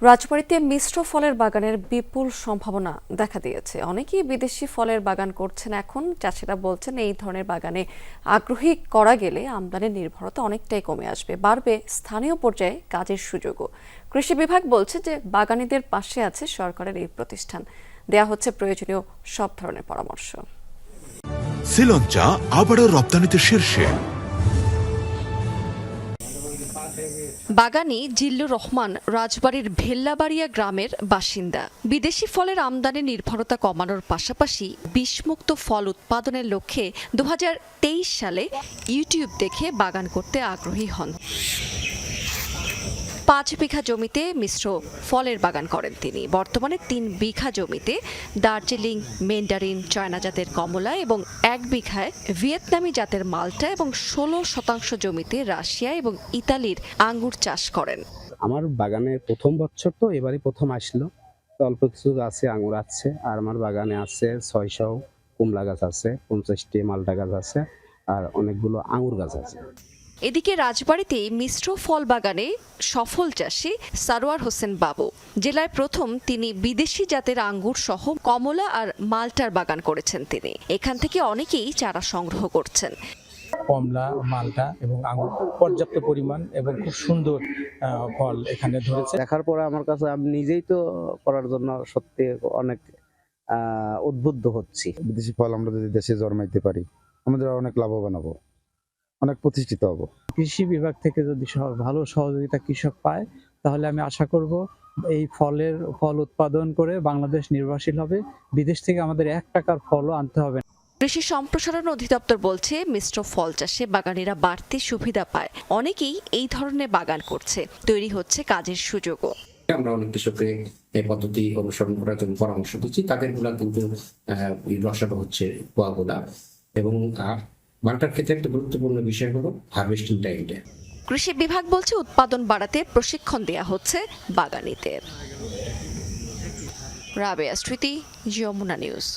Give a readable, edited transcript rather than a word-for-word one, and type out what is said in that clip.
রাজবাড়ীতে মিশ্র ফলের বাগানের বিপুল সম্ভাবনা দেখা দিয়েছে। অনেকেই বিদেশি ফলের বাগান করছেন। এখন চাষিরা বলছেন এই ধরনের বাগানে আগ্রহী করা গেলে আমদানির নির্ভরতা অনেকটাই কমে আসবে, বাড়বে স্থানীয় পর্যায়ে কাজের সুযোগও। কৃষি বিভাগ বলছে যে বাগানীদের পাশে আছে সরকারের এই প্রতিষ্ঠান, দেয়া হচ্ছে প্রয়োজনীয় সব ধরনের পরামর্শ। শ্রীলঙ্কা আবারও রপ্তানিতে শীর্ষে। বাগানী জিল্লুর রহমান রাজবাড়ীর ভেল্লাবাড়িয়া গ্রামের বাসিন্দা। বিদেশি ফলের আমদানি নির্ভরতা কমানোর পাশাপাশি বিষমুক্ত ফল উৎপাদনের লক্ষ্যে 2023 সালে ইউটিউব দেখে বাগান করতে আগ্রহী হন। 5 বিঘা জমিতে মিশ্র ফলের বাগান করেন তিনি। বর্তমানে 3 বিঘা জমিতে দার্জিলিং, মেন্ডারিন, চায়না জাতের কমলা এবং 1 বিঘায় ভিয়েতনামি জাতের মালটা এবং 16% জমিতে রাশিয়া এবং ইতালির আঙ্গুর চাষ করেন। আমার বাগানে প্রথম বছর তো এবারই প্রথম আসলো, তো অল্প কিছু আছে আঙ্গুর আছে, আর আমার বাগানে আছে 600 কমলা গাছ আছে, 50টি মালটা গাছ আছে, আর অনেকগুলো আঙ্গুর গাছ আছে। এদিকে রাজবাড়ীতে মিশ্র ফল বাগানে সফল চাষী সারোয়ার হোসেন বাবু। জেলায় প্রথম তিনি বিদেশি জাতের আঙ্গুর সহ কমলা আর মালটার বাগান করেছেন তিনি। এখান থেকে অনেকেই চারা সংগ্রহ করছেন। কমলা, মালটা এবং আঙুর পর্যাপ্ত পরিমাণ এবং খুব সুন্দর ফল এখানে ধরেছে। দেখার পরে আমার কাছে আমি নিজেই তো করার জন্য সত্যি অনেক উদ্বুদ্ধ হচ্ছি। বিদেশি ফল আমরা যদি দেশে জন্মাইতে পারি, আমাদের অনেক লাভবান হবো, অনেক প্রতিষ্ঠিত হব। কৃষি বিভাগ থেকে যদি ভালো সহযোগিতা কৃষক পায়, তাহলে আমি আশা করব এই ফল উৎপাদন করে বাংলাদেশ নির্ভরশীল হবে। বিদেশ থেকে আমাদের 1 টাকার ফলও আনতে হবে। কৃষি সম্প্রসারণ অধিদপ্তর বলছে মিশ্র ফল চাষে বাগানীরা বাড়তি সুবিধা পায়। অনেকেই এই ধরনের বাগান করছে, তৈরি হচ্ছে কাজের সুযোগও। আমরা অনেক কৃষককে এই পদ্ধতি অনুসরণ করার জন্য পরামর্শ দিচ্ছি। তাদের গুলা কিন্তু রসালো হচ্ছে পোয়াগুলা। এবং মালটার ক্ষেত্রে একটা গুরুত্বপূর্ণ বিষয় হলো হারভেস্টিং টাইমটা। কৃষি বিভাগ বলছে উৎপাদন বাড়াতে প্রশিক্ষণ দেয়া হচ্ছে বাগানীদের। রাবেয়া স্মৃতি, যমুনা নিউজ।